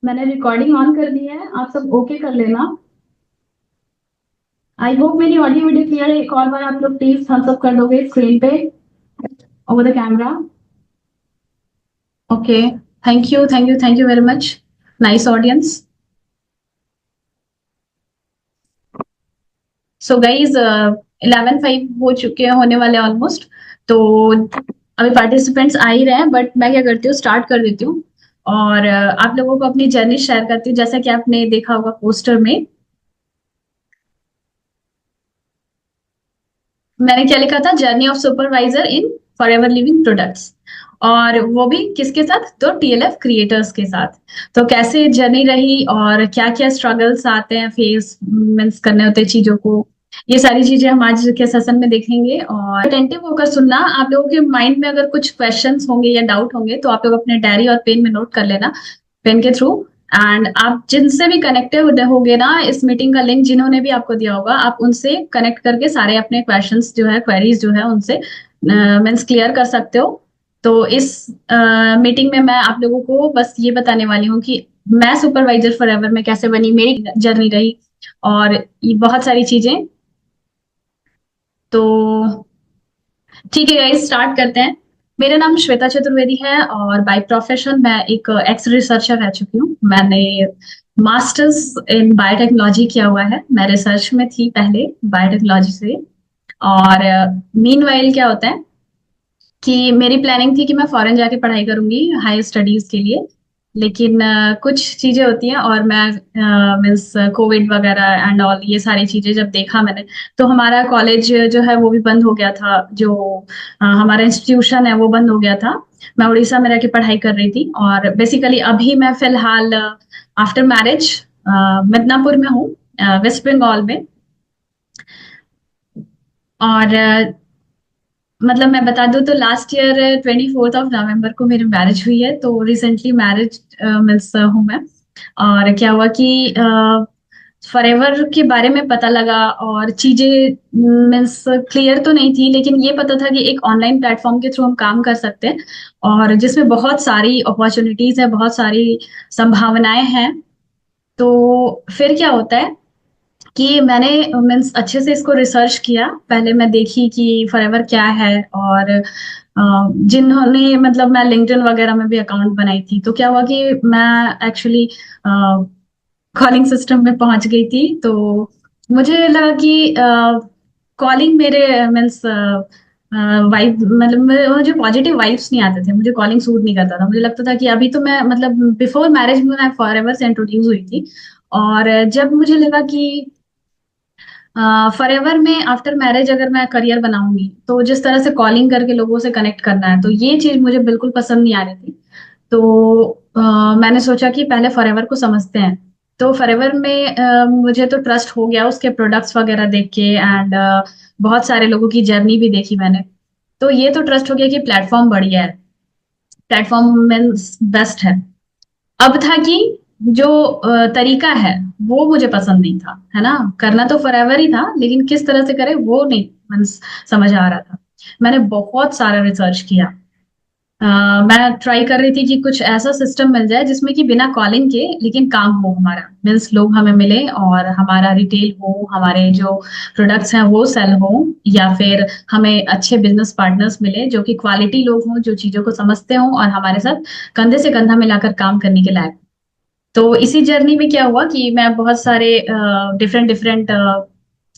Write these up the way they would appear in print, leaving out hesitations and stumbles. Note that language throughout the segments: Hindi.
मैंने रिकॉर्डिंग ऑन कर दी है, आप सब ओके कर लेना। आई होप मेरी ऑडियो वीडियो क्लियर है। एक और बार आप लोग प्लीज थम्स अप कर दोगे स्क्रीन पे over the camera. Okay, thank you thank you thank you very much. Nice audience. So guys 11:05 हो चुके हैं, होने वाले ऑलमोस्ट। तो अभी पार्टिसिपेंट्स आ ही रहे हैं, बट मैं क्या करती हूँ, स्टार्ट कर देती हूँ। और आप लोगों को अपनी जर्नी शेयर करती हूँ, जैसा कि आपने देखा होगा पोस्टर में। मैंने क्या लिखा था, journey of supervisor in forever living products. और वो भी किसके साथ, तो टीएलएफ क्रिएटर्स के साथ। तो कैसे जर्नी रही और क्या क्या स्ट्रगल्स आते हैं, फेस मीन्स करने होते हैं चीजों को, ये सारी चीजें हम आज के सेशन में देखेंगे। और अटेंटिव होकर सुनना। आप लोगों के माइंड में अगर कुछ क्वेश्चंस होंगे या डाउट होंगे तो आप लोग अपने डायरी और पेन में नोट कर लेना, पेन के थ्रू। एंड आप जिनसे भी कनेक्टेड होगे ना, इस मीटिंग का लिंक जिन्होंने भी आपको दिया होगा, आप उनसे कनेक्ट करके सारे अपने क्वेश्चंस जो है, क्वेरीज जो है, उनसे मीन्स क्लियर कर सकते हो। तो इस मीटिंग में मैं आप लोगों को बस ये बताने वाली हूँ कि मैं सुपरवाइजर फॉरएवर में कैसे बनी, मेरी जर्नी रही, और ये बहुत सारी चीजें। तो ठीक है गाइस, स्टार्ट करते हैं। मेरा नाम श्वेता चतुर्वेदी है और बाय प्रोफेशन मैं एक एक्स रिसर्चर रह चुकी हूँ। मैंने मास्टर्स इन बायोटेक्नोलॉजी किया हुआ है। मैं रिसर्च में थी पहले बायोटेक्नोलॉजी से। और मीनवाइल क्या होता है कि मेरी प्लानिंग थी कि मैं फॉरेन जाके पढ़ाई करूंगी हाई स्टडीज के लिए। लेकिन कुछ चीजें होती हैं, और मैं मीन्स कोविड वगैरह एंड ऑल ये सारी चीजें जब देखा मैंने, तो हमारा कॉलेज जो है वो भी बंद हो गया था। जो हमारा इंस्टीट्यूशन है वो बंद हो गया था। मैं उड़ीसा में रह के पढ़ाई कर रही थी, और बेसिकली अभी मैं फिलहाल आफ्टर मैरिज मिदनापुर में हूँ, वेस्ट बंगाल में। और मतलब मैं बता दूं तो लास्ट ईयर 24 नवंबर को मेरी मैरिज हुई है, तो रिसेंटली मैरिज मीन्स हूँ मैं। और क्या हुआ कि फॉरएवर के बारे में पता लगा, और चीजें मीन्स क्लियर तो नहीं थी, लेकिन ये पता था कि एक ऑनलाइन प्लेटफॉर्म के थ्रू हम काम कर सकते हैं, और जिसमें बहुत सारी अपॉर्चुनिटीज है, बहुत सारी संभावनाएं हैं। तो फिर क्या होता है कि मैंने मीन्स अच्छे से इसको रिसर्च किया। पहले मैं देखी कि फॉरएवर क्या है, और जिन्होंने मतलब मैं लिंक्डइन वगैरह में भी अकाउंट बनाई थी, तो क्या हुआ कि मैं एक्चुअली कॉलिंग सिस्टम में पहुंच गई थी। तो मुझे लगा कि कॉलिंग मेरे मीन्स वाइब, मतलब मुझे पॉजिटिव वाइब्स नहीं आते थे, मुझे कॉलिंग सूट नहीं करता था। मुझे लगता था कि अभी तो मैं मतलब बिफोर मैरिज में मैं फॉरएवर से इंट्रोड्यूस हुई थी। और जब मुझे लगा कि फॉरएवर में आफ्टर मैरिज अगर मैं करियर बनाऊंगी, तो जिस तरह से कॉलिंग करके लोगों से कनेक्ट करना है, तो ये चीज मुझे बिल्कुल पसंद नहीं आ रही थी। तो मैंने सोचा कि पहले फॉरएवर को समझते हैं। तो फॉरएवर में मुझे तो ट्रस्ट हो गया उसके प्रोडक्ट्स वगैरह देख के, एंड बहुत सारे लोगों की जर्नी भी देखी मैंने। तो ये तो ट्रस्ट हो गया कि प्लेटफॉर्म बढ़िया है, प्लेटफॉर्म मीन्स बेस्ट है। अब था कि जो तरीका है वो मुझे पसंद नहीं था, है ना। करना तो फॉरएवर ही था, लेकिन किस तरह से करे वो नहीं मीन्स समझ आ रहा था। मैंने बहुत सारा रिसर्च किया। अ, मैं ट्राई कर रही थी कि कुछ ऐसा सिस्टम मिल जाए जिसमें कि बिना कॉलिंग के लेकिन काम हो हमारा, मीन्स लोग हमें मिले और हमारा रिटेल हो, हमारे जो प्रोडक्ट्स हैं वो सेल हो, या फिर हमें अच्छे बिजनेस पार्टनर्स मिले जो कि क्वालिटी लोग हों, जो चीजों को समझते हों और हमारे साथ कंधे से कंधा मिलाकर काम करने के लायक। तो इसी जर्नी में क्या हुआ कि मैं बहुत सारे डिफरेंट डिफरेंट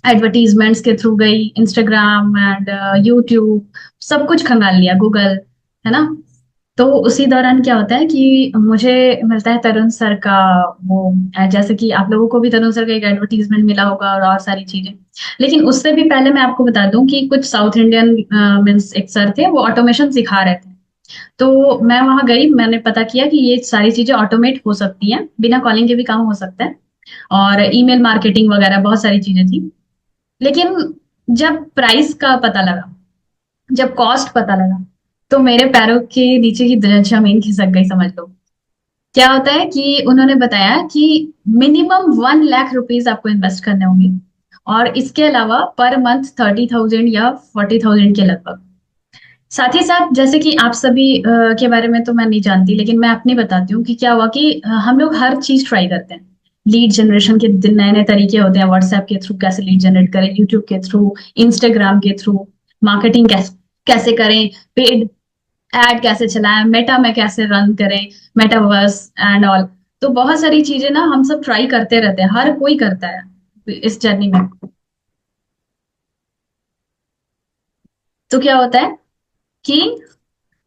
एडवर्टीजमेंट्स के थ्रू गई, इंस्टाग्राम एंड यूट्यूब, सब कुछ खंगाल लिया, गूगल, है ना। तो उसी दौरान क्या होता है कि मुझे मिलता है तरुण सर का वो जैसे कि आप लोगों को भी तरुण सर का एक एडवर्टीजमेंट मिला होगा, और सारी चीजें। लेकिन उससे भी पहले मैं आपको बता दूं कि कुछ साउथ इंडियन मीन्स एक सर थे, वो ऑटोमेशन सिखा रहे थे। तो मैं वहां गई, मैंने पता किया कि ये सारी चीजें ऑटोमेट हो सकती हैं, बिना कॉलिंग के भी काम हो सकता है। और ईमेल मार्केटिंग वगैरह बहुत सारी चीजें थी। लेकिन जब प्राइस का पता लगा, जब कॉस्ट पता लगा, तो मेरे पैरों के नीचे की जमीन खिसक गई, समझ लो। क्या होता है कि उन्होंने बताया कि मिनिमम 1 लाख रुपीज आपको इन्वेस्ट करने होंगे, और इसके अलावा पर मंथ 30,000 या 40,000 के लगभग। साथ ही साथ जैसे कि आप सभी के बारे में तो मैं नहीं जानती, लेकिन मैं अपनी बताती हूँ कि क्या हुआ कि हम लोग हर चीज ट्राई करते हैं। लीड जनरेशन के दिन नए नए तरीके होते हैं, व्हाट्सएप के थ्रू कैसे लीड जनरेट करें, यूट्यूब के थ्रू, इंस्टाग्राम के थ्रू, मार्केटिंग कैसे कैसे करें, पेड एड कैसे चलाएं, मेटा में कैसे रन करें, मेटावर्स एंड ऑल। तो बहुत सारी चीजें ना हम सब ट्राई करते रहते हैं, हर कोई करता है इस जर्नी में। तो क्या होता है कि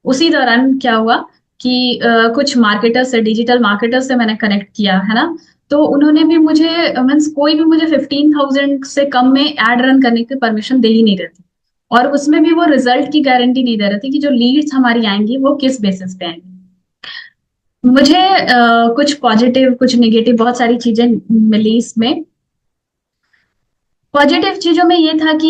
उसी दौरान क्या हुआ कि कुछ मार्केटर से, डिजिटल मार्केटर से मैंने कनेक्ट किया है ना। तो उन्होंने भी मुझे, मीन्स कोई भी मुझे 15,000 से कम में एड रन करने की परमिशन दे ही नहीं रही थी। और उसमें भी वो रिजल्ट की गारंटी नहीं दे रहे थे कि जो लीड्स हमारी आएंगी वो किस बेसिस पे आएंगी। मुझे कुछ पॉजिटिव कुछ नेगेटिव बहुत सारी चीजें मिली इसमें। पॉजिटिव चीजों में ये था कि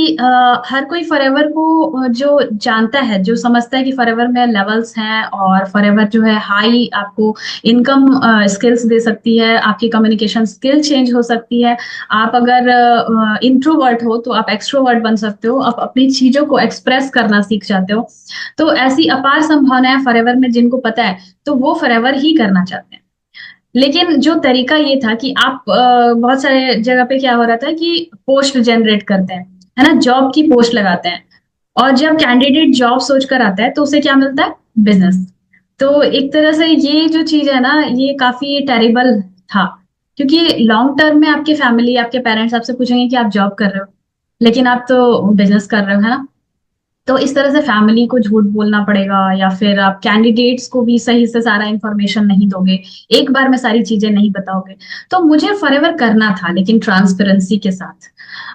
हर कोई फॉरएवर को जो जानता है, जो समझता है कि फॉरएवर में लेवल्स हैं, और फॉरएवर जो है हाई आपको इनकम स्किल्स दे सकती है, आपकी कम्युनिकेशन स्किल चेंज हो सकती है। आप अगर इंट्रोवर्ट हो तो आप एक्सट्रोवर्ट बन सकते हो, आप अपनी चीजों को एक्सप्रेस करना सीख जाते हो। तो ऐसी अपार संभावनाएं फॉरएवर में जिनको पता है, तो वो फॉरएवर ही करना चाहते हैं। लेकिन जो तरीका ये था कि आप बहुत सारे जगह पे क्या हो रहा था कि पोस्ट जनरेट करते हैं, है ना, जॉब की पोस्ट लगाते हैं। और जब कैंडिडेट जॉब सोच कर आता है तो उसे क्या मिलता है? बिजनेस। तो एक तरह से ये जो चीज है ना, ये काफी टेरिबल था। क्योंकि लॉन्ग टर्म में आपके फैमिली, आपके पेरेंट्स आपसे पूछेंगे कि आप जॉब कर रहे हो, लेकिन आप तो बिजनेस कर रहे हो, है ना। तो इस तरह से फैमिली को झूठ बोलना पड़ेगा, या फिर आप कैंडिडेट्स को भी सही से सारा इंफॉर्मेशन नहीं दोगे, एक बार में सारी चीजें नहीं बताओगे। तो मुझे फॉरएवर करना था, लेकिन ट्रांसपेरेंसी के साथ।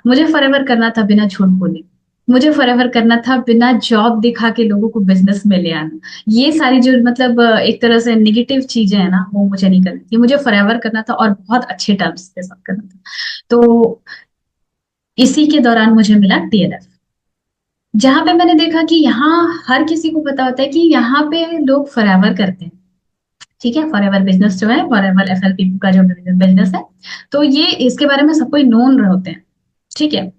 मुझे फॉरएवर करना था बिना झूठ बोले। मुझे फॉरएवर करना था बिना जॉब दिखा के लोगों को बिजनेस में ले आना। ये सारी जो मतलब एक तरह से निगेटिव चीजें है ना, वो मुझे नहीं करनी थी। मुझे फॉरएवर करना था और बहुत अच्छे टर्म्स के साथ करना था। तो इसी के दौरान मुझे मिला टीएलएफ, जहां पे मैंने देखा कि यहाँ हर किसी को पता होता है कि यहाँ पे लोग फॉरएवर करते हैं। ठीक है, फॉरएवर बिजनेस जो है, फॉरएवर एफएलपी का जो बिजनेस है, तो ये इसके बारे में सबको नोन होते हैं। ठीक है।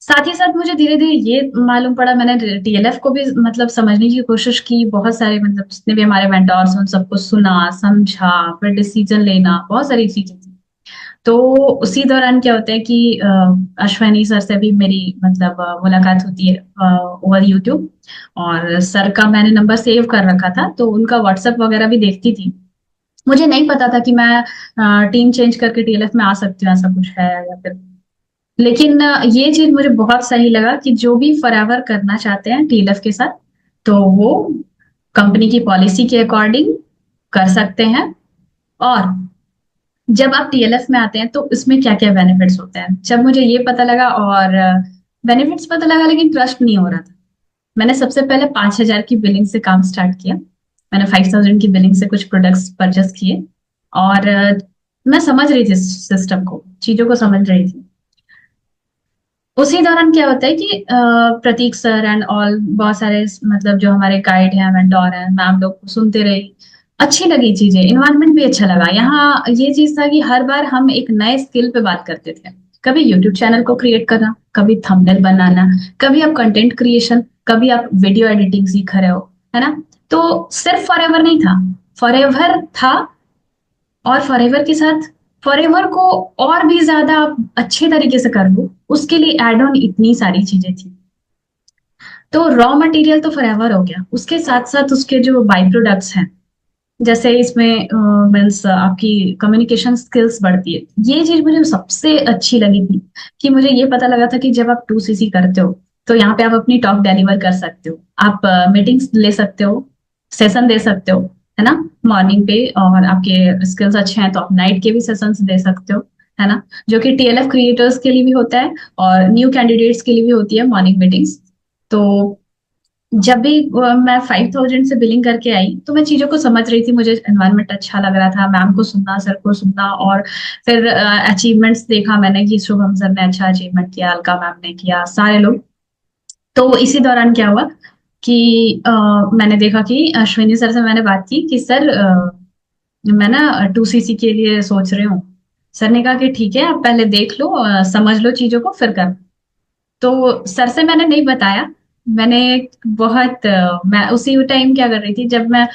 साथ ही साथ मुझे धीरे धीरे ये मालूम पड़ा, मैंने टीएलएफ को भी मतलब समझने की कोशिश की, बहुत सारे मतलब जितने भी हमारे मेंटोर्स उन सबको सुना समझा, फिर डिसीजन लेना, बहुत सारी चीजें थी। तो उसी दौरान क्या होता है कि अश्वनी सर से भी मेरी मतलब मुलाकात होती है ओवर यूट्यूब। और सर का मैंने नंबर सेव कर रखा था, तो उनका व्हाट्सएप वगैरह भी देखती थी। मुझे नहीं पता था कि मैं टीम चेंज करके टीएलएफ में आ सकती हूँ, ऐसा कुछ है या फिर। लेकिन ये चीज मुझे बहुत सही लगा कि जो भी फॉरएवर करना चाहते हैं टीएलएफ के साथ, तो वो कंपनी की पॉलिसी के अकॉर्डिंग कर सकते हैं। और जब आप टीएलएफ में आते हैं तो इसमें क्या क्या बेनिफिट्स होते हैं, जब मुझे ये पता लगा और बेनिफिट्स पता लगा, लेकिन ट्रस्ट नहीं हो रहा था। मैंने सबसे पहले 5,000 की बिलिंग से काम स्टार्ट किया। मैंने 5,000 की बिलिंग से कुछ प्रोडक्ट्स परचेस किए। और मैं समझ रही थी सिस्टम को, चीजों को समझ रही थी। उसी दौरान क्या होता है कि प्रतीक सर एंड ऑल, बहुत सारे मतलब जो हमारे गाइड हैं, मेंटोर हैं, मैम लोग को सुनते रही। अच्छी लगी चीजें, इन्वायरमेंट भी अच्छा लगा। यहाँ ये चीज था कि हर बार हम एक नए स्किल पे बात करते थे। कभी यूट्यूब चैनल को क्रिएट करना, कभी थंबनेल बनाना, कभी आप कंटेंट क्रिएशन, कभी आप वीडियो एडिटिंग सीख रहे हो, है ना। तो सिर्फ फॉरएवर नहीं था, फॉरएवर था। और फॉरएवर के साथ फॉरएवर को और भी ज्यादा आप अच्छे तरीके से कर लो, उसके लिए एड ऑन इतनी सारी चीजें थी। तो रॉ मटेरियल तो फॉरएवर हो गया, उसके साथ साथ उसके जो बाई प्रोडक्ट्स हैं, जैसे इसमें मीन्स आपकी कम्युनिकेशन स्किल्स बढ़ती है। ये चीज मुझे सबसे अच्छी लगी थी कि मुझे ये पता लगा था कि जब आप 2सीसी करते हो, तो यहाँ पे आप अपनी टॉक डिलीवर कर सकते हो, आप मीटिंग्स ले सकते हो, सेशन दे सकते हो, है ना, मॉर्निंग पे। और आपके स्किल्स अच्छे हैं तो आप नाइट के भी सेशंस दे सकते हो, है ना, जो कि टीएलएफ क्रिएटर्स के लिए भी होता है और न्यू कैंडिडेट्स के लिए भी होती है मॉर्निंग मीटिंग्स। तो जब भी मैं 5,000 से बिलिंग करके आई, तो मैं चीजों को समझ रही थी, मुझे एनवायरनमेंट अच्छा लग रहा था, मैम को सुनना, सर को सुनना। और फिर अचीवमेंट्स देखा मैंने कि शुभम सर ने अच्छा अचीवमेंट किया, अलका मैम ने किया, सारे लोग। तो इसी दौरान क्या हुआ कि मैंने देखा कि अश्विनी सर से मैंने बात की कि सर मैं ना 2सीसी के लिए सोच रही हूँ। सर ने कहा कि ठीक है, आप पहले देख लो, समझ लो चीजों को, फिर कर। तो सर से मैंने नहीं बताया, मैंने मैं उसी टाइम क्या कर रही थी, जब मैं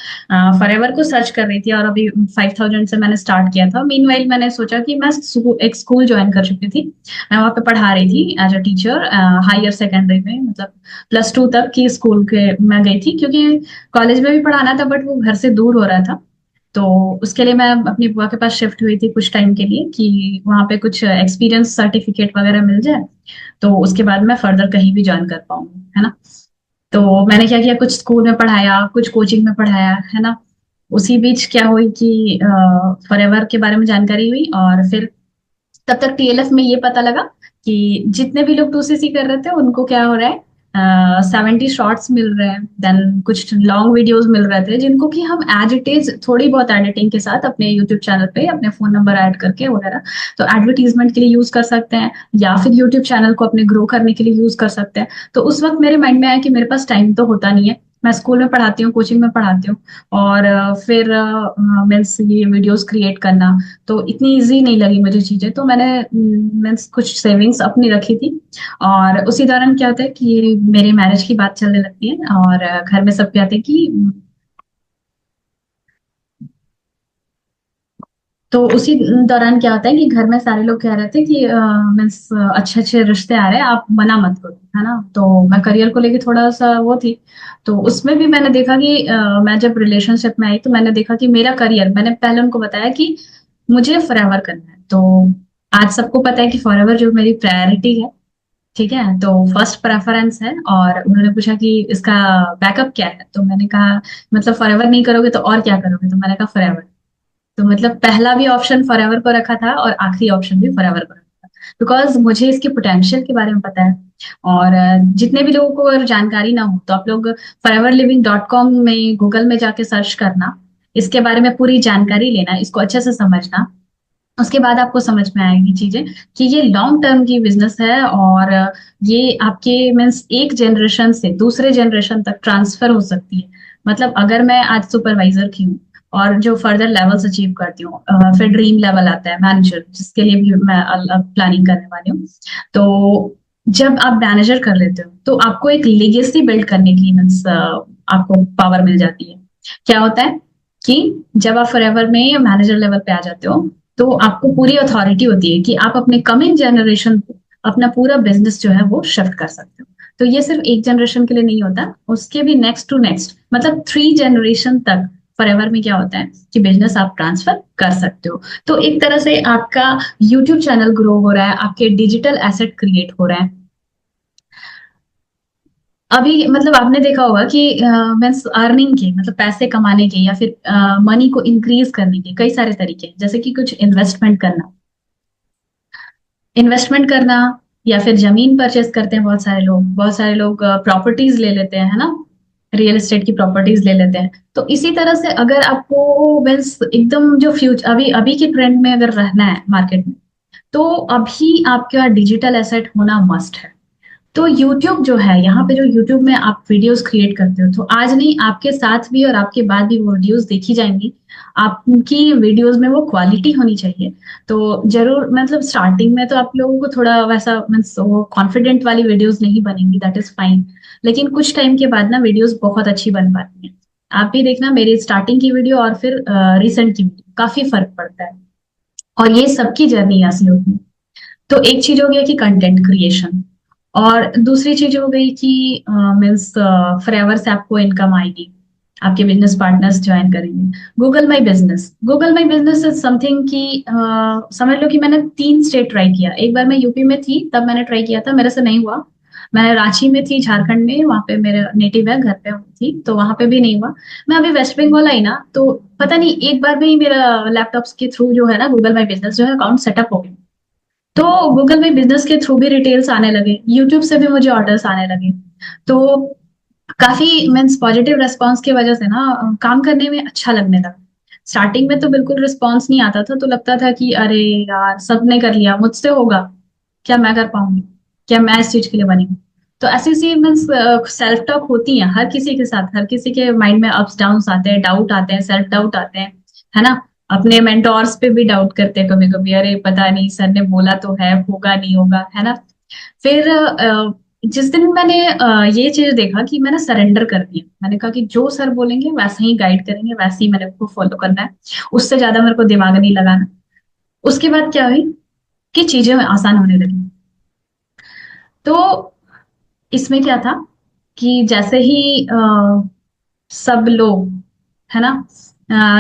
फॉरएवर को सर्च कर रही थी और अभी 5,000 से मैंने स्टार्ट किया था। मीनवाइल मैंने सोचा कि मैं एक स्कूल ज्वाइन कर चुकी थी। मैं वहाँ पे पढ़ा रही थी as a teacher, higher secondary में, मतलब +2 तक की स्कूल के मैं गई थी, क्योंकि कॉलेज में भी पढ़ाना था बट वो घर से दूर हो रहा था। तो उसके लिए मैं अपनी बुआ के पास शिफ्ट हुई थी कुछ टाइम के लिए, कि वहाँ पे कुछ एक्सपीरियंस सर्टिफिकेट वगैरह मिल जाए, तो उसके बाद मैं फर्दर कहीं भी ज्वाइन कर पाऊंगी, है ना। तो मैंने क्या किया, कुछ स्कूल में पढ़ाया, कुछ कोचिंग में पढ़ाया, है ना। उसी बीच क्या हुई कि फॉरएवर के बारे में जानकारी हुई, और फिर तब तक टीएलएफ में ये पता लगा कि जितने भी लोग 2सीसी कर रहे थे उनको क्या हो रहा है, 70 शॉर्ट्स मिल रहे हैं, देन कुछ लॉन्ग वीडियोस मिल रहे थे, जिनको कि हम एज इट इज थोड़ी बहुत एडिटिंग के साथ अपने यूट्यूब चैनल पे अपने फोन नंबर ऐड करके वगैरह, तो एडवर्टीजमेंट के लिए यूज कर सकते हैं, या फिर यूट्यूब चैनल को अपने ग्रो करने के लिए यूज कर सकते हैं। तो उस वक्त मेरे माइंड में आया कि मेरे पास टाइम तो होता नहीं है, मैं स्कूल में पढ़ाती हूँ, कोचिंग में पढ़ाती हूँ, और फिर मीन्स ये वीडियोस क्रिएट करना तो इतनी इजी नहीं लगी मुझे चीजें। तो मैंने मीन्स कुछ सेविंग्स अपनी रखी थी, और उसी दौरान क्या होता है कि मेरी मैरिज की बात चलने लगती है, और घर में सब कहते हैं कि तो उसी दौरान क्या होता है कि घर में सारे लोग कह रहे थे कि मीन्स अच्छे अच्छे रिश्ते आ रहे हैं, आप मना मत करो, है ना। तो मैं करियर को लेके थोड़ा सा वो थी। तो उसमें भी मैंने देखा कि मैं जब रिलेशनशिप में आई तो मैंने देखा कि मेरा करियर, मैंने पहले उनको बताया कि मुझे फॉरएवर करना है। तो आज सबको पता है कि फॉरएवर जो मेरी प्रायोरिटी है, ठीक है, तो फर्स्ट प्रेफरेंस है। और उन्होंने पूछा कि इसका बैकअप क्या है, तो मैंने कहा मतलब फॉरएवर नहीं करोगे तो और क्या करोगे, तो मैंने कहा फॉरएवर। तो मतलब पहला भी ऑप्शन फॉरएवर को रखा था और आखिरी ऑप्शन भी फॉरएवर को रखा था, बिकॉज मुझे इसके पोटेंशियल के बारे में पता है। और जितने भी लोगों को अगर जानकारी ना हो तो आप लोग foreverliving.com में गूगल में जाके सर्च करना, इसके बारे में पूरी जानकारी लेना, इसको अच्छे से समझना। उसके बाद आपको समझ में आएगी चीजें कि ये लॉन्ग टर्म की बिजनेस है, और ये आपके मीन्स एक जनरेशन से दूसरे जनरेशन तक ट्रांसफर हो सकती है। मतलब अगर मैं आज सुपरवाइजर की हूँ और जो फर्दर लेवल्स अचीव करती हूँ, फिर ड्रीम लेवल आता है मैनेजर, जिसके लिए भी मैं प्लानिंग करने वाली हूँ। तो जब आप मैनेजर कर लेते हो तो आपको एक लेगेसी बिल्ड करने की मीन्स आपको पावर मिल जाती है। क्या होता है कि जब आप फॉरएवर में मैनेजर लेवल पे आ जाते हो, तो आपको पूरी अथॉरिटी होती है कि आप अपने कमिंग जनरेशन को अपना पूरा बिजनेस जो है वो शिफ्ट कर सकते हो। तो ये सिर्फ एक जनरेशन के लिए नहीं होता, उसके भी नेक्स्ट टू नेक्स्ट मतलब 3 जनरेशन तक फॉरएवर में क्या होता है कि बिजनेस आप ट्रांसफर कर सकते हो। तो एक तरह से आपका यूट्यूब चैनल ग्रो हो रहा है, आपके डिजिटल एसेट क्रिएट हो रहा है। अभी मतलब आपने देखा होगा कि मीन्स अर्निंग के मतलब पैसे कमाने के या फिर मनी को इंक्रीज करने के कई सारे तरीके हैं, जैसे कि कुछ इन्वेस्टमेंट करना, या फिर जमीन परचेस करते हैं बहुत सारे लोग प्रॉपर्टीज ले लेते हैं, है ना। रियल एस्टेट की प्रॉपर्टीज ले लेते हैं। तो इसी तरह से अगर आपको मीन्स एकदम जो फ्यूचर अभी अभी के ट्रेंड में अगर रहना है मार्केट में, तो अभी आपका डिजिटल एसेट होना मस्ट है। तो यूट्यूब जो है, यहाँ पे जो यूट्यूब में आप वीडियोस क्रिएट करते हो, तो आज नहीं आपके साथ भी और आपके बाद भी वो वीडियोस देखी जाएंगी। आपकी वीडियोस में वो क्वालिटी होनी चाहिए। तो जरूर मतलब स्टार्टिंग में तो आप लोगों को थोड़ा वैसा मीन्स वो कॉन्फिडेंट वाली वीडियोस नहीं बनेंगी, दैट इज फाइन। लेकिन कुछ टाइम के बाद ना वीडियोस बहुत अच्छी बन पाती हैं। आप भी देखना मेरी स्टार्टिंग की वीडियो और फिर रिसेंट की वीडियो, काफी फर्क पड़ता है। और ये सबकी जर्नी ऐसी होती है। तो एक चीज हो गया कि कंटेंट क्रिएशन, और दूसरी चीज हो गई कि मीन्स फॉरएवर से आपको इनकम आएगी, आपके बिजनेस पार्टनर्स ज्वाइन करेंगे। Google my business is something कि समझ लो कि मैंने 3 स्टेट ट्राई किया। एक बार मैं यूपी में थी तब मैंने ट्राई किया था, मेरे से नहीं हुआ। मैं रांची में थी झारखंड में, वहां पे मेरा नेटिव है, घर पे थी तो वहां पे भी नहीं हुआ। मैं अभी वेस्ट बंगाल आई ना, तो पता नहीं एक बार में ही मेरा लैपटॉप के थ्रू जो है ना गूगल माई बिजनेस जो है अकाउंट सेटअप हो गया। तो गूगल में बिजनेस के थ्रू भी डिटेल्स आने लगे, यूट्यूब से भी मुझे ऑर्डर्स आने लगे। तो काफी मीन्स पॉजिटिव रेस्पॉन्स की वजह से ना काम करने में अच्छा लगने लगा। स्टार्टिंग में तो बिल्कुल रिस्पॉन्स नहीं आता था, तो लगता था कि अरे यार सबने कर लिया, मुझसे होगा क्या, मैं कर पाऊंगी क्या, मैं इस चीज के लिए बनी हूँ। तो ऐसी सी मीन्स सेल्फ टॉक होती है हर किसी के साथ, हर किसी के माइंड में अप्स डाउन्स आते हैं, डाउट आते हैं, सेल्फ डाउट आते हैं, है ना। अपने मेंटोर्स पे भी डाउट करते हैं कभी कभी, अरे पता नहीं सर ने बोला तो है, होगा नहीं होगा, है ना। फिर जिस दिन मैंने ये चीज देखा कि मैंने सरेंडर कर दिया, मैंने कहा कि जो सर बोलेंगे वैसे ही गाइड करेंगे, वैसे ही मेरे को फॉलो करना है, उससे ज्यादा मेरे को दिमाग नहीं लगाना। उसके बाद क्या हुई कि चीजें आसान होने लगी। तो इसमें क्या था कि जैसे ही सब लोग, है ना,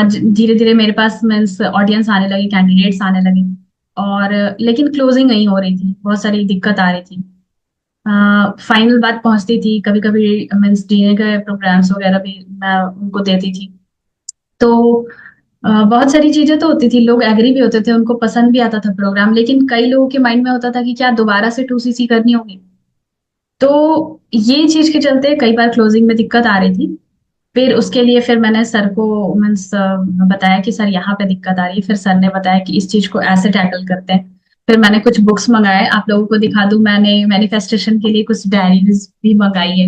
धीरे धीरे मेरे पास मीन्स ऑडियंस आने लगे, कैंडिडेट्स आने लगे, और लेकिन क्लोजिंग नहीं हो रही थी, बहुत सारी दिक्कत आ रही थी। फाइनल बात पहुंचती थी, कभी कभी मीन्स डीए के प्रोग्राम्स वगैरह भी मैं उनको देती थी। तो बहुत सारी चीजें तो होती थी, लोग एग्री भी होते थे, उनको पसंद भी आता था प्रोग्राम, लेकिन कई लोगों के माइंड में होता था कि क्या दोबारा से 2सीसी करनी होगी। तो ये चीज के चलते कई बार क्लोजिंग में दिक्कत आ रही थी। फिर उसके लिए फिर मैंने सर को मीन्स बताया कि सर यहाँ पे दिक्कत आ रही है, फिर सर ने बताया कि इस चीज को ऐसे टैकल करते हैं। फिर मैंने कुछ बुक्स मंगाए, आप लोगों को दिखा दूं, मैंने मैनिफेस्टेशन के लिए कुछ डायरीज भी मंगाई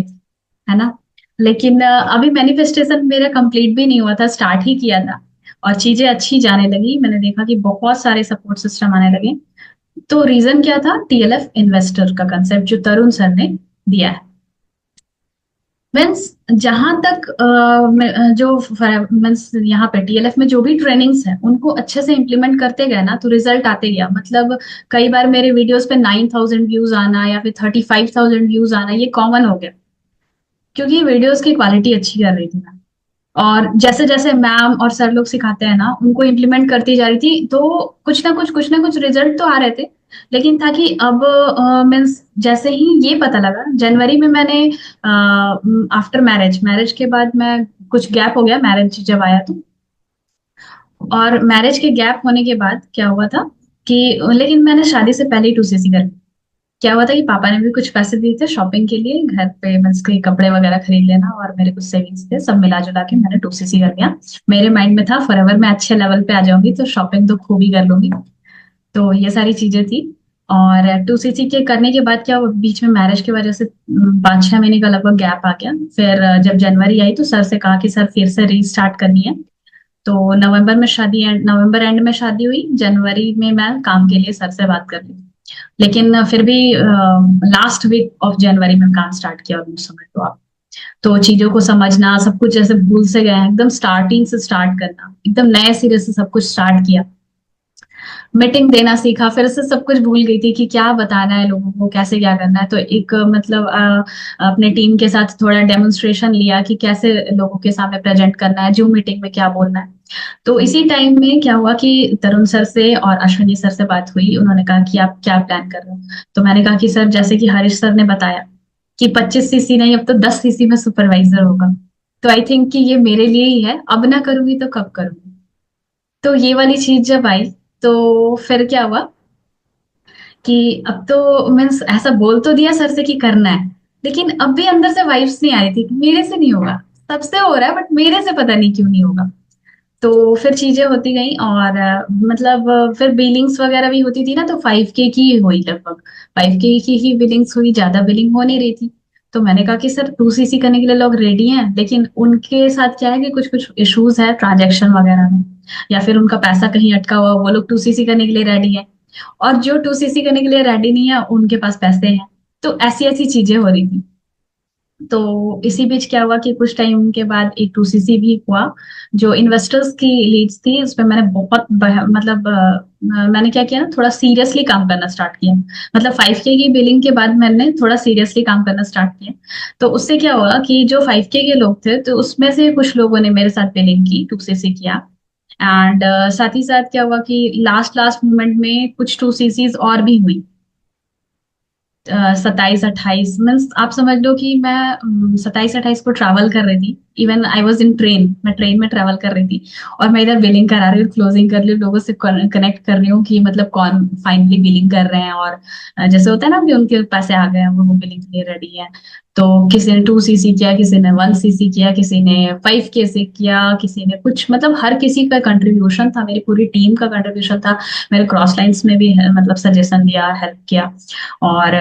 है ना। लेकिन अभी मैनिफेस्टेशन मेरा कंप्लीट भी नहीं हुआ था, स्टार्ट ही किया था, और चीजें अच्छी जाने लगी, मैंने देखा कि बहुत सारे सपोर्ट सिस्टम आने लगे। तो रीजन क्या था, टीएलएफ इन्वेस्टर का कंसेप्ट जो तरुण सर ने दिया है। मीन्स जहां तक जो मीन्स यहाँ पे टीएलएफ में जो भी ट्रेनिंग्स है उनको अच्छे से इम्प्लीमेंट करते गए ना, तो रिजल्ट आते गया। मतलब कई बार मेरे वीडियोस पे 9,000 व्यूज आना या फिर 35,000 व्यूज आना ये कॉमन हो गया, क्योंकि वीडियोस की क्वालिटी अच्छी कर रही थी मैं। और जैसे जैसे मैम और सर लोग सिखाते हैं ना, उनको इम्प्लीमेंट करती जा रही थी, तो कुछ ना कुछ रिजल्ट तो आ रहे थे। लेकिन था कि अब मीन्स जैसे ही ये पता लगा जनवरी में, मैंने आफ्टर मैरिज, मैरिज के बाद मैं कुछ गैप हो गया, मैरिज जब आया तो। और मैरिज के गैप होने के बाद क्या हुआ था कि, लेकिन मैंने शादी से पहले ही 2सीसी कर ली। क्या हुआ था कि पापा ने भी कुछ पैसे दिए थे शॉपिंग के लिए, घर पे मीन्स के कपड़े वगैरह खरीद लेना, और मेरे कुछ सेविंग्स थे, सब मिला जुला के मैंने 2सीसी कर लिया। मेरे माइंड में था फॉरएवर मैं अच्छे लेवल पे आ जाऊंगी तो शॉपिंग तो खूब ही कर लूंगी। तो ये सारी चीजें थी। और 2सीसी के करने के बाद क्या हुआ, बीच में मैरिज की वजह से 5-6 महीने का लगभग गैप आ गया। फिर जब जनवरी आई तो सर से कहा कि सर फिर से रीस्टार्ट करनी है। तो नवंबर में शादी, नवंबर एंड में शादी हुई, जनवरी में मैं काम के लिए सर से बात कर ली। लेकिन फिर भी लास्ट वीक ऑफ जनवरी में काम स्टार्ट किया, और समझ लो आप। तो चीजों को समझना, सब कुछ जैसे भूल से गए हैं, एकदम स्टार्टिंग से स्टार्ट करना, एकदम नए सिरे से सब कुछ स्टार्ट किया। मीटिंग देना सीखा, फिर से सब कुछ भूल गई थी कि क्या बताना है लोगों को, कैसे क्या करना है। तो एक मतलब अपने टीम के साथ थोड़ा डेमोन्स्ट्रेशन लिया कि कैसे लोगों के सामने प्रेजेंट करना है, जूम मीटिंग में क्या बोलना है। तो इसी टाइम में क्या हुआ कि तरुण सर से और अश्विनी सर से बात हुई, उन्होंने कहा कि आप क्या प्लान कर रहे हो। तो मैंने कहा कि सर जैसे कि हरीश सर ने बताया कि 25सीसी नहीं, अब तो 10सीसी में सुपरवाइजर होगा। तो आई थिंक कि ये मेरे लिए ही है, अब ना करूंगी तो कब करूंगी। तो ये वाली चीज जब आई, तो फिर क्या हुआ कि अब तो मीन्स ऐसा बोल तो दिया सर से कि करना है, लेकिन अब भी अंदर से वाइब्स नहीं आ रही थी कि मेरे से नहीं होगा। सबसे हो रहा है बट मेरे से पता नहीं क्यों नहीं होगा। तो फिर चीजें होती गई, और मतलब फिर बिलिंग्स वगैरह भी होती थी ना, तो 5K की हुई, लगभग 5K की ही बिलिंग्स हुई, ज्यादा बिलिंग हो नहीं रही थी। तो मैंने कहा कि सर 2सीसी करने के लिए लोग रेडी हैं, लेकिन उनके साथ क्या है कि कुछ कुछ इश्यूज है ट्रांजैक्शन वगैरह में, या फिर उनका पैसा कहीं अटका हुआ, वो लोग 2सीसी करने के लिए रेडी है, और जो 2सीसी करने के लिए रेडी नहीं है उनके पास पैसे हैं। तो ऐसी ऐसी चीजें हो रही थी। तो इसी बीच क्या हुआ कि कुछ टाइम के बाद एक 2सीसी भी हुआ, जो इन्वेस्टर्स की लीड्स थी, उस पर मैंने बहुत मतलब मैंने क्या किया ना, थोड़ा सीरियसली काम करना स्टार्ट किया। मतलब 5K की बिलिंग के बाद मैंने थोड़ा सीरियसली काम करना स्टार्ट किया। तो उससे क्या हुआ कि जो 5K के लोग थे, तो उसमें से कुछ लोगों ने मेरे साथ बिलिंग की, 2सीसी किया। एंड साथ ही साथ क्या हुआ कि लास्ट लास्ट मोमेंट में कुछ 2सीसीज और भी हुई, 27-28, मीन्स आप समझ लो कि मैं 27-28 को ट्रैवल कर रही थी। Even I was in train, मैं ट्रेन में ट्रैवल कर रही थी, और मैं इधर बिलिंग करा रही हूँ, क्लोजिंग कर रही हूँ, लोगों से कनेक्ट कर रही हूँ कि मतलब कौन फाइनली बिलिंग कर रहे हैं, और जैसे होता है ना कि उनके पैसे आ गए हैं, वो बिलिंग के लिए रेडी है। तो किसी ने 2सीसी किया, किसी ने 1सीसी किया, किसी ने 5K से किया, किसी ने कुछ, मतलब हर किसी का कंट्रीब्यूशन था, मेरी पूरी टीम का कंट्रीब्यूशन था। मेरे क्रॉस लाइंस में भी मतलब सजेशन दिया, हेल्प किया। और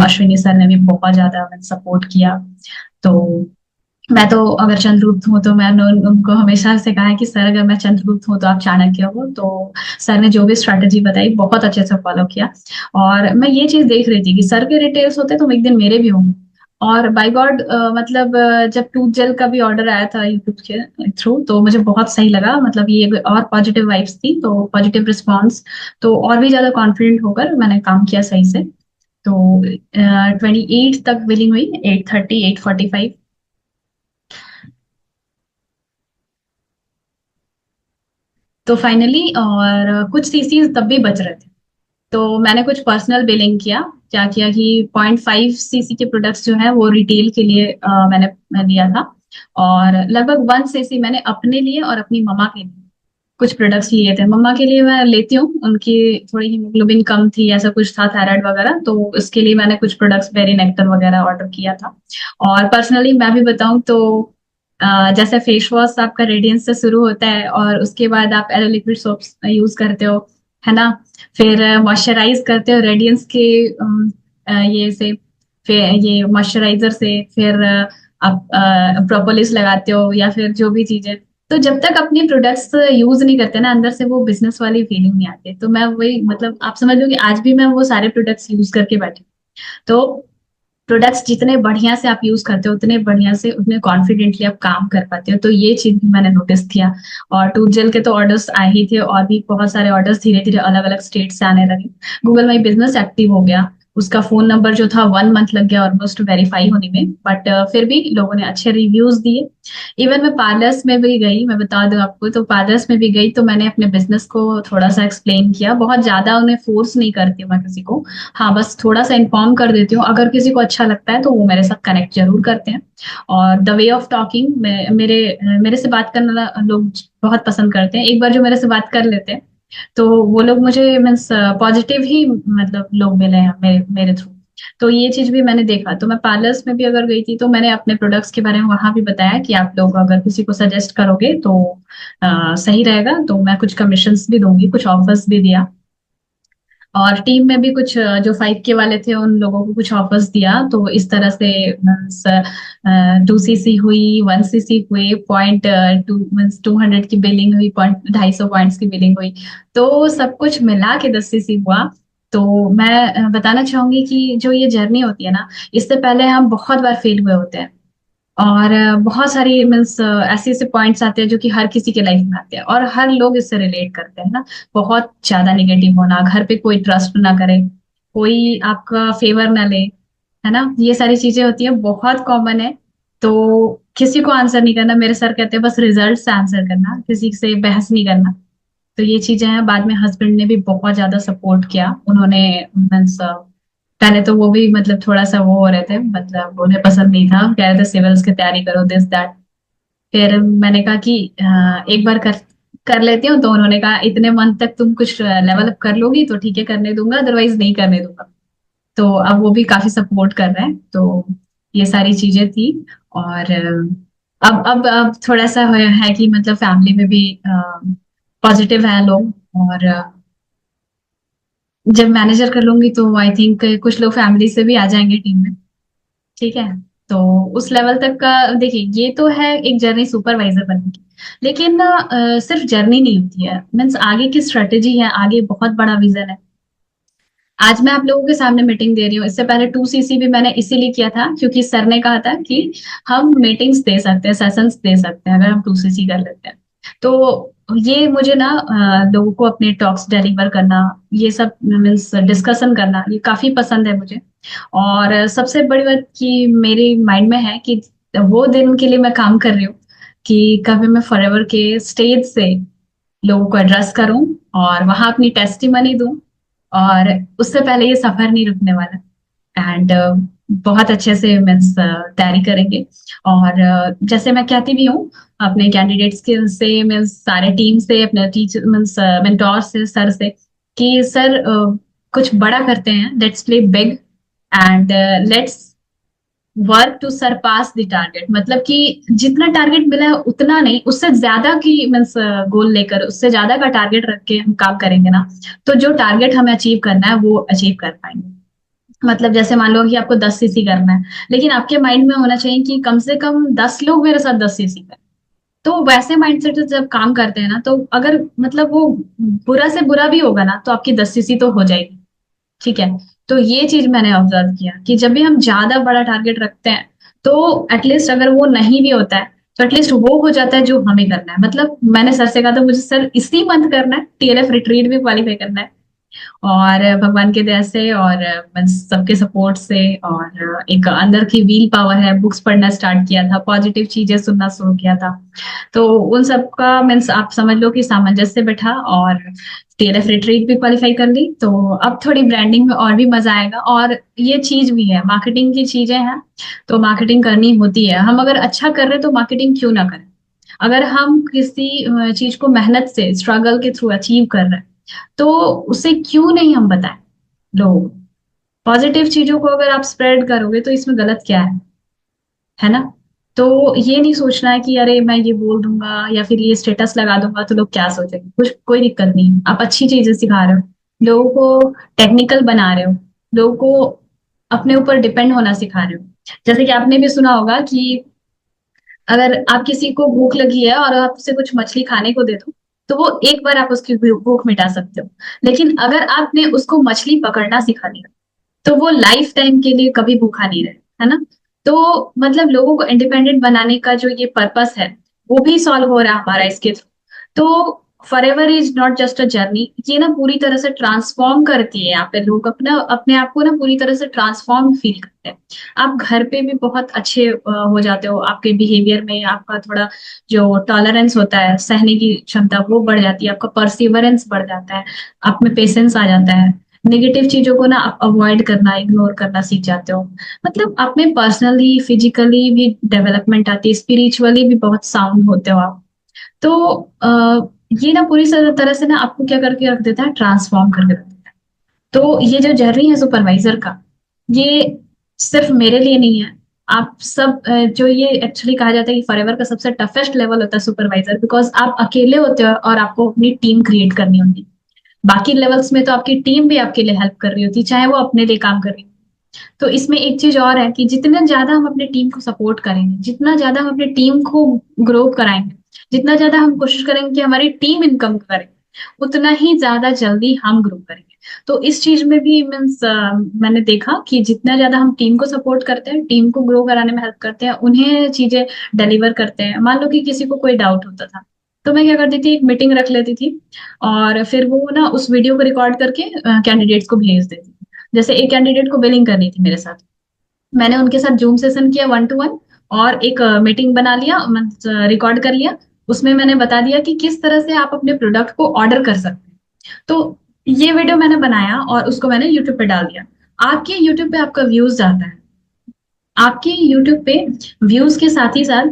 अश्विनी सर ने भी बहुत ज्यादा सपोर्ट किया। तो मैं तो अगर चंद्रगुप्त हूँ तो मैंने उनको हमेशा से कहा है कि सर अगर मैं चंद्रगुप्त हूँ तो आप चाणक्य हो। तो सर ने जो भी स्ट्रैटेजी बताई बहुत अच्छे से फॉलो किया। और मैं ये चीज देख रही थी कि सर के रिटेल्स होते तो एक दिन मेरे भी होंगे। और बाय गॉड मतलब जब टूथ जेल का भी ऑर्डर आया था यूट्यूब के थ्रू तो मुझे बहुत सही लगा। मतलब ये और पॉजिटिव वाइब्स थी तो पॉजिटिव रिस्पॉन्स। तो और भी ज्यादा कॉन्फिडेंट होकर मैंने काम किया सही से। तो 28 तक बिलिंग हुई, 8:30 8:45। तो फाइनली और कुछ सीसीज तब भी बच रहे थे। तो मैंने कुछ पर्सनल बिलिंग किया। क्या किया कि 0.5 सीसी के प्रोडक्ट्स जो है वो रिटेल के लिए मैं लिया था। और लगभग 1 सीसी मैंने अपने लिए और अपनी मम्मा के लिए कुछ प्रोडक्ट्स लिए थे। मम्मा के लिए मैं लेती हूँ, उनकी थोड़ी हीमोग्लोबिन कम थी, ऐसा कुछ था, थायराइड वगैरह, तो इसके लिए मैंने कुछ प्रोडक्ट्स वेरी नेक्टर वगैरह ऑर्डर किया था। और पर्सनली मैं भी बताऊं तो जैसे फेस वॉश आपका रेडियंस से शुरू होता है और उसके बाद आप एलो लिक्विड सोप्स यूज करते हो, है ना। फिर मॉइस्चराइज करते हो रेडियंस के ये से, फिर ये मॉइस्चराइजर से, फिर आप प्रोपोलिस लगाते हो या फिर जो भी चीजें। तो जब तक अपने प्रोडक्ट्स यूज नहीं करते ना अंदर से वो बिजनेस वाली फीलिंग नहीं आती। तो मैं वही मतलब आप समझ लो कि आज भी मैं वो सारे प्रोडक्ट्स यूज करके बैठी। तो प्रोडक्ट्स जितने बढ़िया से आप यूज करते हो उतने बढ़िया से उतने कॉन्फिडेंटली आप काम कर पाते हो। तो ये चीज भी मैंने नोटिस किया। और टूथ जेल के तो ऑर्डर्स आए ही थे और भी बहुत सारे ऑर्डर्स धीरे धीरे अलग अलग स्टेट से आने लगे। गूगल माई बिजनेस एक्टिव हो गया। उसका फोन नंबर जो था 1 मंथ लग गया ऑलमोस्ट वेरीफाई होने में, बट फिर भी लोगों ने अच्छे रिव्यूज दिए। इवन मैं पार्लर्स में भी गई, मैं बता दूं आपको, तो पार्लर्स में भी गई तो मैंने अपने बिजनेस को थोड़ा सा एक्सप्लेन किया। बहुत ज्यादा उन्हें फोर्स नहीं करती हूँ मैं किसी को। हाँ बस थोड़ा सा इन्फॉर्म कर देती हूँ, अगर किसी को अच्छा लगता है तो वो मेरे साथ कनेक्ट जरूर करते हैं। और द वे ऑफ टॉकिंग, मेरे से बात करना लोग बहुत पसंद करते हैं। एक बार जो मेरे से बात कर लेते हैं तो वो लोग मुझे मीन्स पॉजिटिव ही मतलब लोग मिले हैं मेरे मेरे थ्रू। तो ये चीज भी मैंने देखा। तो मैं पार्लर्स में भी अगर गई थी तो मैंने अपने प्रोडक्ट्स के बारे में वहां भी बताया कि आप लोग अगर किसी को सजेस्ट करोगे तो सही रहेगा। तो मैं कुछ कमीशंस भी दूंगी, कुछ ऑफर्स भी दिया। और टीम में भी कुछ जो 5K वाले थे उन लोगों को कुछ ऑफर्स दिया। तो इस तरह से मीन्स 2 सीसी हुई, 1 सीसी हुए, पॉइंट टू मीन्स 200 की बिलिंग हुई, पॉइंट 250 पॉइंट्स की बिलिंग हुई। तो सब कुछ मिला के 10 सीसी हुआ। तो मैं बताना चाहूंगी कि जो ये जर्नी होती है ना, इससे पहले हम बहुत बार फेल हुए होते हैं। और बहुत सारी मीन्स ऐसे ऐसे पॉइंट्स आते हैं जो कि हर किसी के लाइफ में आते हैं और हर लोग इससे रिलेट करते हैं ना। बहुत ज्यादा निगेटिव होना, घर पे कोई ट्रस्ट ना करे, कोई आपका फेवर ना ले, है ना, ये सारी चीजें होती है, बहुत कॉमन है। तो किसी को आंसर नहीं करना, मेरे सर कहते हैं बस रिजल्ट से आंसर करना, किसी से बहस नहीं करना। तो ये चीजें हैं। बाद में हस्बैंड ने भी बहुत ज्यादा सपोर्ट किया। उन्होंने मीन्स पहले तो वो भी मतलब थोड़ा सा वो हो रहे थे, मतलब उन्हें पसंद नहीं था, कह रहे थे सिविल्स की तैयारी करो, दिस दैट। फिर मैंने कहा कि एक बार कर कर लेती हूँ। तो उन्होंने कहा इतने मंथ तक तुम कुछ लेवल अप कर लोगी तो ठीक है करने दूंगा, अदरवाइज नहीं करने दूंगा। तो अब वो भी काफी सपोर्ट कर रहे हैं। तो ये सारी चीजें थी। और अब थोड़ा सा है कि मतलब फैमिली में भी पॉजिटिव है लोग। और जब मैनेजर कर लूंगी तो आई थिंक कुछ लोग फैमिली से भी आ जाएंगे टीम में। ठीक है। तो उस लेवल तक का देखिए, ये तो है एक जर्नी सुपरवाइजर बनने की। लेकिन ना सिर्फ जर्नी नहीं होती है, मीन्स आगे की स्ट्रेटेजी है, आगे बहुत बड़ा विजन है। आज मैं आप लोगों के सामने मीटिंग दे रही हूँ, इससे पहले 2 सीसी भी मैंने इसीलिए किया था क्योंकि सर ने कहा था कि हम मीटिंग्स दे सकते हैं, सेशंस दे सकते हैं अगर हम 2 सीसी कर लेते हैं। तो ये मुझे ना लोगों को अपने टॉक्स डिलीवर करना, ये सब मीन्स डिस्कशन करना, ये काफी पसंद है मुझे। और सबसे बड़ी बात कि मेरे माइंड में है कि वो दिन के लिए मैं काम कर रही हूँ कि कभी मैं फॉरएवर के स्टेज से लोगों को एड्रेस करूं और वहां अपनी टेस्टिमनी दूं। और उससे पहले ये सफर नहीं रुकने वाला। एंड बहुत अच्छे से मीन्स तैयारी करेंगे। और जैसे मैं कहती भी हूँ अपने कैंडिडेट्स के से, मीन्स सारे टीम से, अपने टीचर मीन्स मेंटोर से, सर से, कि सर कुछ बड़ा करते हैं, let's play big and let's work to surpass the target. मतलब कि जितना टारगेट मिला है उतना नहीं, उससे ज्यादा की मीन्स गोल लेकर उससे ज्यादा का टारगेट रख के हम काम करेंगे ना, तो जो टारगेट हमें अचीव करना है वो अचीव कर पाएंगे। मतलब जैसे मान लो कि आपको 10 सीसी करना है, लेकिन आपके माइंड में होना चाहिए कि कम से कम 10 लोग मेरे साथ 10 सीसी करें। तो वैसे माइंडसेट से जब काम करते हैं ना, तो अगर मतलब वो बुरा से बुरा भी होगा ना, तो आपकी 10 सीसी तो हो जाएगी। ठीक है। तो ये चीज मैंने ऑब्जर्व किया कि जब भी हम ज्यादा बड़ा टारगेट रखते हैं, तो एटलीस्ट अगर वो नहीं भी होता है, तो एटलीस्ट वो हो जाता है जो हमें करना है। मतलब मैंने सर से कहा था, मुझे सर इसी मंथ करना है, टीएलएफ रिट्रीट भी क्वालिफाई करना है। और भगवान की दया से और सबके सपोर्ट से और एक अंदर की व्हील पावर है, बुक्स पढ़ना स्टार्ट किया था, पॉजिटिव चीजें सुनना शुरू किया था। तो उन सब का मीन्स आप समझ लो कि सामंजस्य बैठा, और टीएलएफ रिट्रीट भी क्वालिफाई कर ली। तो अब थोड़ी ब्रांडिंग में और भी मजा आएगा। और ये चीज भी है, मार्केटिंग की चीजें हैं, तो मार्केटिंग करनी होती है। हम अगर अच्छा कर रहे हैं तो मार्केटिंग क्यों ना करें। अगर हम किसी चीज को मेहनत से स्ट्रगल के थ्रू अचीव कर रहे हैं, तो उसे क्यों नहीं हम बताएं लोगों को। पॉजिटिव चीजों को अगर आप स्प्रेड करोगे तो इसमें गलत क्या है ना। तो ये नहीं सोचना है कि अरे मैं ये बोल दूंगा या फिर ये स्टेटस लगा दूंगा तो लोग क्या सोचेंगे। कुछ कोई दिक्कत नहीं, आप अच्छी चीजें सिखा रहे हो, लोगों को टेक्निकल बना रहे हो, लोगों को अपने ऊपर डिपेंड होना सिखा रहे हो। जैसे कि आपने भी सुना होगा कि अगर आप किसी को भूख लगी है और आप उसे कुछ मछली खाने को दे दो, तो वो एक बार आप उसकी भूख मिटा सकते हो। लेकिन अगर आपने उसको मछली पकड़ना सिखा दिया, तो वो लाइफ टाइम के लिए कभी भूखा नहीं रहे, है ना। तो मतलब लोगों को इंडिपेंडेंट बनाने का जो ये पर्पस है, वो भी सॉल्व हो रहा है हमारा इसके थ्रू। तो for ever is not just a journey, ये ना पूरी तरह से ट्रांसफॉर्म करती है। यहाँ पे लोग अपना अपने आप को ना पूरी तरह से ट्रांसफॉर्म फील करते हैं। आप घर पे भी बहुत अच्छे हो जाते हो, आपके बिहेवियर में आपका थोड़ा जो टॉलरेंस होता है, सहने की क्षमता, वो बढ़ जाती है, आपका परसिवरेंस बढ़ जाता है, आप में पेशेंस आ जाता है। नेगेटिव चीजों को ना आप अवॉइड करना, इग्नोर करना सीख जाते हो। मतलब आप में पर्सनली फिजिकली भी डेवलपमेंट आती है, स्पिरिचुअली भी बहुत साउंड होते हो आप। तो ये ना पूरी तरह से ना आपको क्या करके रख देता है, ट्रांसफॉर्म करके रख देता है। तो ये जो जर्नी है सुपरवाइजर का, ये सिर्फ मेरे लिए नहीं है। आप सब जो ये एक्चुअली कहा जाता है कि फॉरएवर का सबसे टफेस्ट लेवल होता है सुपरवाइजर, बिकॉज आप अकेले होते हो और आपको अपनी टीम क्रिएट करनी होती है। बाकी लेवल्स में तो आपकी टीम भी आपके लिए हेल्प कर रही होती है, चाहे वो अपने लिए काम कर रही हो। तो इसमें एक चीज और है कि जितना ज्यादा हम अपने टीम को सपोर्ट करेंगे, जितना ज्यादा हम अपने टीम को ग्रो कराएंगे, जितना ज्यादा हम कोशिश करेंगे कि हमारी टीम इनकम करे, उतना ही ज्यादा जल्दी हम ग्रो करेंगे। तो इस चीज में भी मीन्स मैंने देखा कि जितना ज्यादा हम टीम को सपोर्ट करते हैं, टीम को ग्रो कराने में हेल्प करते हैं, उन्हें चीजें डिलीवर करते हैं। मान लो कि किसी को कोई डाउट होता था, तो मैं क्या करती थी, एक मीटिंग रख लेती थी, और फिर वो ना उस वीडियो को रिकॉर्ड करके कैंडिडेट्स को भेज देती थी। जैसे एक कैंडिडेट को बिलिंग करनी थी मेरे साथ, मैंने उनके साथ जूम सेशन किया 1 to 1, और एक मीटिंग बना लिया, रिकॉर्ड कर लिया। उसमें मैंने बता दिया कि किस तरह से आप अपने प्रोडक्ट को ऑर्डर कर सकते हैं। तो ये वीडियो मैंने बनाया और उसको मैंने यूट्यूब पे डाल दिया। आपके यूट्यूब पे आपका व्यूज जाता है, आपके यूट्यूब पे व्यूज के साथ ही साथ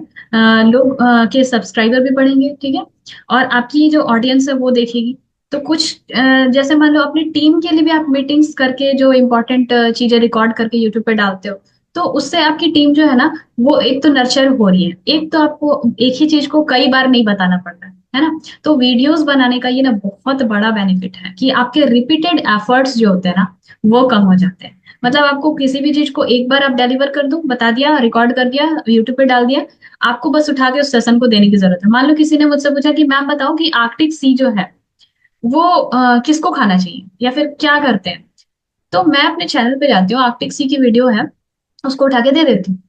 लोग के सब्सक्राइबर भी बढ़ेंगे, ठीक है। और आपकी जो ऑडियंस है वो देखेगी। तो कुछ जैसे मान लो अपनी टीम के लिए भी आप मीटिंग्स करके जो इम्पोर्टेंट चीजें रिकॉर्ड करके यूट्यूब पे डालते हो, तो उससे आपकी टीम जो है ना, वो एक तो नर्चर हो रही है, एक तो आपको एक ही चीज को कई बार नहीं बताना पड़ रहा है ना। तो वीडियोस बनाने का ये ना बहुत बड़ा बेनिफिट है कि आपके रिपीटेड एफर्ट्स जो होते हैं ना, वो कम हो जाते हैं। मतलब आपको किसी भी चीज को एक बार आप डिलीवर कर दो, बता दिया, रिकॉर्ड कर दिया, यूट्यूब पे डाल दिया, आपको बस उठा के उस सेशन को देने की जरूरत है। मान लो किसी ने मुझसे पूछा कि मैम बताओ कि आर्कटिक सी जो है वो किसको खाना चाहिए या फिर क्या करते हैं, तो मैं अपने चैनल पे जाती हूँ, आर्कटिक सी की वीडियो है, उसको उठा के दे देती हूँ।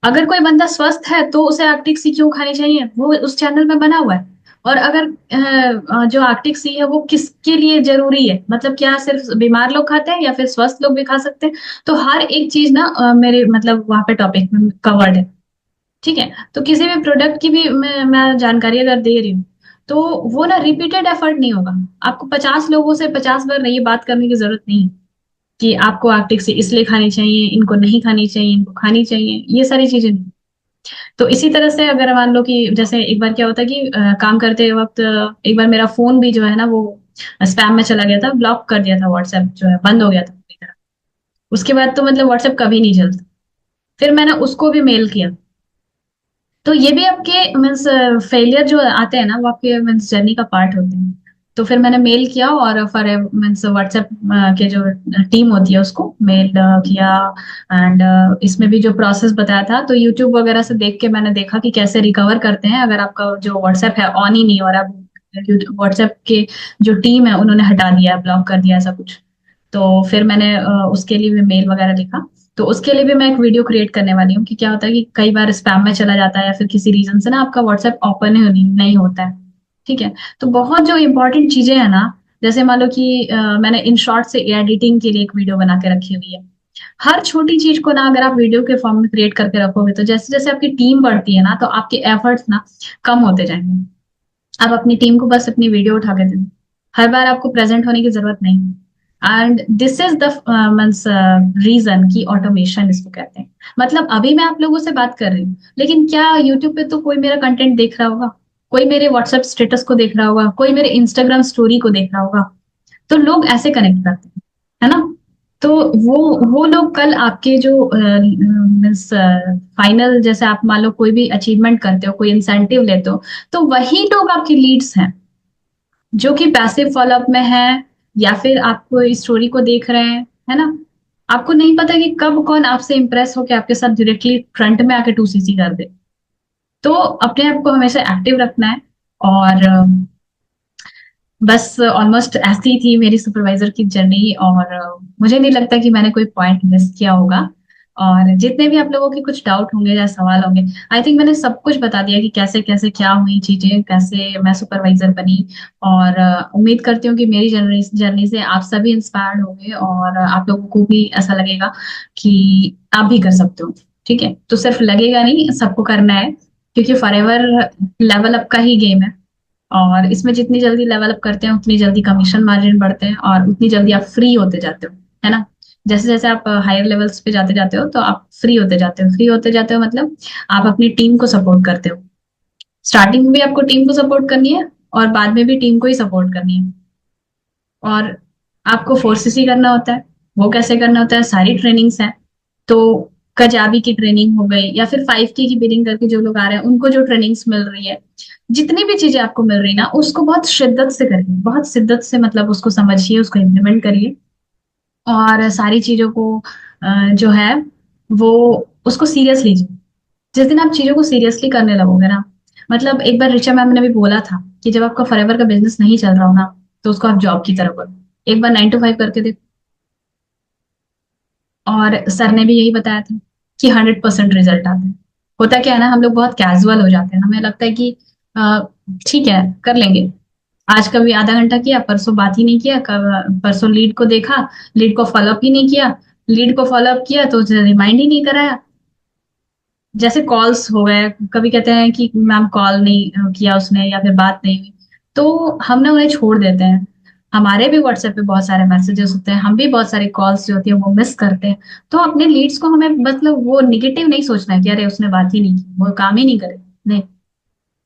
अगर कोई बंदा स्वस्थ है तो उसे आर्कटिक सी क्यों खानी चाहिए, वो उस चैनल में बना हुआ है। और अगर जो आर्कटिक सी है वो किसके लिए जरूरी है, मतलब क्या सिर्फ बीमार लोग खाते हैं या फिर स्वस्थ लोग भी खा सकते हैं। तो हर एक चीज ना मेरे मतलब वहां पे टॉपिक में कवर्ड है। ठीक है। तो किसी भी प्रोडक्ट की भी मैं जानकारी अगर दे रही हूँ, तो वो ना रिपीटेड एफर्ट नहीं होगा। आपको 50 लोगों से 50 बार नहीं बात करने की जरूरत नहीं कि आपको आर्कटिक से इसलिए खानी चाहिए, इनको नहीं खानी चाहिए, इनको खानी चाहिए, ये सारी चीजें नहीं। तो इसी तरह से अगर मान लो कि जैसे एक बार क्या होता है कि काम करते वक्त एक बार मेरा फोन भी जो है ना वो स्पैम में चला गया था, ब्लॉक कर दिया था, व्हाट्सएप जो है बंद हो गया था पूरी तरह। उसके बाद तो मतलब व्हाट्सएप कभी नहीं चलता। फिर मैंने उसको भी मेल किया। तो ये भी आपके मीन्स फेलियर जो आते हैं ना, वो आपके मीन्स जर्नी का पार्ट होते हैं। तो फिर मैंने मेल किया और फॉर मीन्स व्हाट्सएप के जो टीम होती है उसको मेल किया। एंड इसमें भी जो प्रोसेस बताया था, तो यूट्यूब वगैरह से देख के मैंने देखा कि कैसे रिकवर करते हैं अगर आपका जो व्हाट्सएप है ऑन ही नहीं हो रहा। व्हाट्सएप के जो टीम है उन्होंने हटा दिया है, ब्लॉक कर दिया ऐसा कुछ। तो फिर मैंने उसके लिए भी मेल वगैरह लिखा। तो उसके लिए भी मैं एक वीडियो क्रिएट करने वाली हूँ कि क्या होता है कि कई बार स्पैम में चला जाता है या फिर किसी रीजन से ना आपका व्हाट्सएप ओपन ही नहीं होता है। ठीक है। तो बहुत जो इंपॉर्टेंट चीजें हैं ना, जैसे मान लो कि मैंने इन शॉर्ट से एडिटिंग के लिए एक वीडियो बना के रखी हुई है। हर छोटी चीज को ना अगर आप वीडियो के फॉर्म में क्रिएट करके रखोगे तो जैसे जैसे आपकी टीम बढ़ती है ना तो आपके एफर्ट्स ना कम होते जाएंगे। आप अपनी टीम को बस अपनी वीडियो उठा के दे दो, हर बार आपको प्रेजेंट होने की जरूरत नहीं। And this is the means reason की ऑटोमेशन इसको कहते हैं। मतलब अभी मैं आप लोगों से बात कर रही हूँ, लेकिन क्या यूट्यूब पे तो कोई मेरा कंटेंट देख रहा होगा, कोई मेरे व्हाट्सएप स्टेटस को देख रहा होगा, कोई मेरे इंस्टाग्राम स्टोरी को देख रहा होगा। तो लोग ऐसे कनेक्ट करते हैं, है ना। तो वो लोग कल आपके जो मीन्स फाइनल, जैसे आप मान लो कोई भी अचीवमेंट करते हो, कोई इंसेंटिव लेते हो, तो वही लोग आपके लीड्स हैं जो कि पैसिव फॉलोअप में है या फिर आपको इस स्टोरी को देख रहे हैं, है ना। आपको नहीं पता कि कब कौन आपसे इंप्रेस होकर आपके साथ डायरेक्टली फ्रंट में आके 2cc कर दे। तो अपने आप को हमेशा एक्टिव रखना है। और बस ऑलमोस्ट ऐसी ही थी मेरी सुपरवाइजर की जर्नी। और मुझे नहीं लगता कि मैंने कोई पॉइंट मिस किया होगा। और जितने भी आप लोगों के कुछ डाउट होंगे या सवाल होंगे, आई थिंक मैंने सब कुछ बता दिया कि कैसे कैसे क्या हुई चीजें, कैसे मैं सुपरवाइजर बनी। और उम्मीद करती हूँ कि मेरी जर्नी जर्नी से आप सभी इंस्पायर्ड होंगे और आप लोगों को भी ऐसा लगेगा कि आप भी कर सकते हो। ठीक है, तो सिर्फ लगेगा नहीं, सबको करना है, क्योंकि फॉरएवर लेवल अप का ही गेम है। और इसमें जितनी जल्दी लेवल अप करते हैं उतनी जल्दी कमीशन मार्जिन बढ़ते हैं और उतनी जल्दी आप फ्री होते जाते हो, है ना। जैसे जैसे आप हायर लेवल्स पे जाते जाते हो तो आप फ्री होते जाते हो। फ्री होते जाते हो मतलब आप अपनी टीम को सपोर्ट करते हो। स्टार्टिंग में भी आपको टीम को सपोर्ट करनी है और बाद में भी टीम को ही सपोर्ट करनी है। और आपको 4cc करना होता है। वो कैसे करना होता है, सारी ट्रेनिंग्स हैं। तो कजाबी की ट्रेनिंग हो गई या फिर 5K की बिलिंग करके जो लोग आ रहे हैं उनको जो ट्रेनिंग्स मिल रही है, जितनी भी चीजें आपको मिल रही है ना उसको बहुत शिद्दत से करिए, बहुत शिद्दत से, मतलब उसको समझिए, उसको इम्प्लीमेंट करिए। और सारी चीजों को जो है वो उसको सीरियस लीजिए। जिस दिन आप चीजों को सीरियसली करने लगोगे ना, मतलब एक बार ऋचा मैम ने भी बोला था कि जब आपका फॉरएवर का बिजनेस नहीं चल रहा हो ना तो उसको आप जॉब की तरह करो। एक बार 9 to 5 करके देखो। और सर ने भी यही बताया था कि 100% रिजल्ट आता है। होता क्या है ना, हम लोग बहुत कैजुअल हो जाते हैं, हमें लगता है कि अ, ठीक है कर लेंगे। आज कभी आधा घंटा किया, परसों बात ही नहीं किया, परसों लीड को देखा, लीड को फॉलोअप ही नहीं किया, लीड को फॉलोअप किया तो उसे रिमाइंड ही नहीं कराया। जैसे कॉल्स हो गए, कभी कहते हैं कि मैम कॉल नहीं किया उसने या फिर बात नहीं हुई, तो हम ना उन्हें छोड़ देते हैं। हमारे भी व्हाट्सएप पे बहुत सारे मैसेजेस होते हैं, हम भी बहुत सारी कॉल्स जो होती है वो मिस करते हैं। तो अपने लीड्स को हमें मतलब वो निगेटिव नहीं सोचना है कि अरे उसने बात ही नहीं की, वो काम ही नहीं करे। नहीं,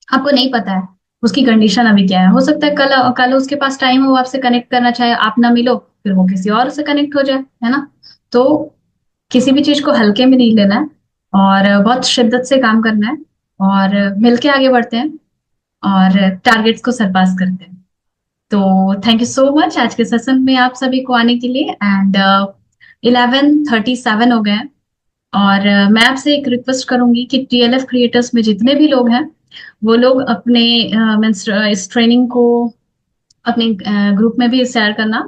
आपको नहीं पता है उसकी कंडीशन अभी क्या है। हो सकता है कल कल उसके पास टाइम हो, आपसे कनेक्ट करना चाहे, आप ना मिलो, फिर वो किसी और से कनेक्ट हो जाए, है ना। तो किसी भी चीज को हल्के में नहीं लेना है और बहुत शिद्दत से काम करना है। और मिलके आगे बढ़ते हैं और टारगेट्स को सरपास करते हैं। तो थैंक यू सो मच आज के सेशन में आप सभी को आने के लिए। एंड 11:37 हो गए हैं। और मैं आपसे एक रिक्वेस्ट करूंगी कि TLF क्रिएटर्स में जितने भी लोग हैं वो लोग अपने मीन्स इस ट्रेनिंग को अपने ग्रुप में भी शेयर करना।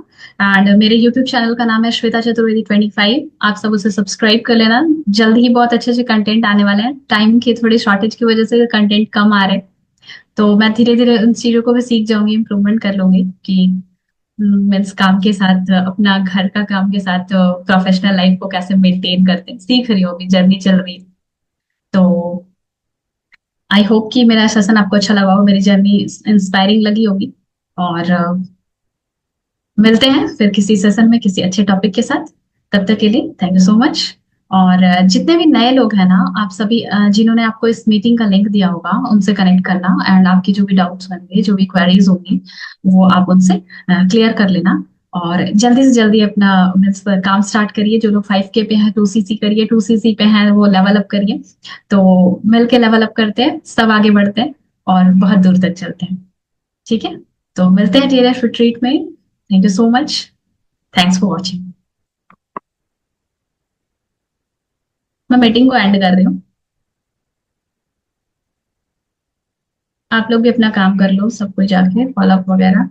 एंड मेरे यूट्यूब चैनल का नाम है श्वेता चतुर्वेदी 25। आप सब उसे सब्सक्राइब कर लेना। जल्द ही बहुत अच्छे अच्छे कंटेंट आने वाले हैं। टाइम की थोड़ी शॉर्टेज की वजह से कंटेंट कम आ रहे हैं, तो मैं धीरे धीरे उन चीजों को भी सीख जाऊंगी, इम्प्रूवमेंट कर लूंगी कि मीन्स काम के साथ अपना घर का काम के साथ प्रोफेशनल लाइफ को कैसे मेंटेन करते हैं, सीख रही हूँ, अभी जर्नी चल रही है। तो आई होप कि मेरा सेशन आपको अच्छा लगा हो, मेरी जर्नी इंस्पायरिंग लगी होगी। और मिलते हैं फिर किसी सेशन में किसी अच्छे टॉपिक के साथ। तब तक के लिए थैंक यू सो मच। और जितने भी नए लोग हैं ना, आप सभी जिन्होंने आपको इस मीटिंग का लिंक दिया होगा उनसे कनेक्ट करना। एंड आपकी जो भी डाउट्स होंगे, जो भी क्वेरीज होंगी, वो आप उनसे क्लियर कर लेना। और जल्दी से जल्दी अपना मीन्स काम स्टार्ट करिए। जो लोग 5K पे हैं 2cc करिए, 2cc पे हैं वो लेवल अप करिए। तो मिलके लेवल अप करते हैं, सब आगे बढ़ते हैं और बहुत दूर तक चलते हैं। ठीक है। तो मिलते हैं टीएलएफ रिट्रीट में। Thank you so much. Thanks for watching. मैं मीटिंग को एंड कर रही हूँ। आप लोग भी अपना काम कर लो, सब कुछ जाके फॉलो अप वगैरह।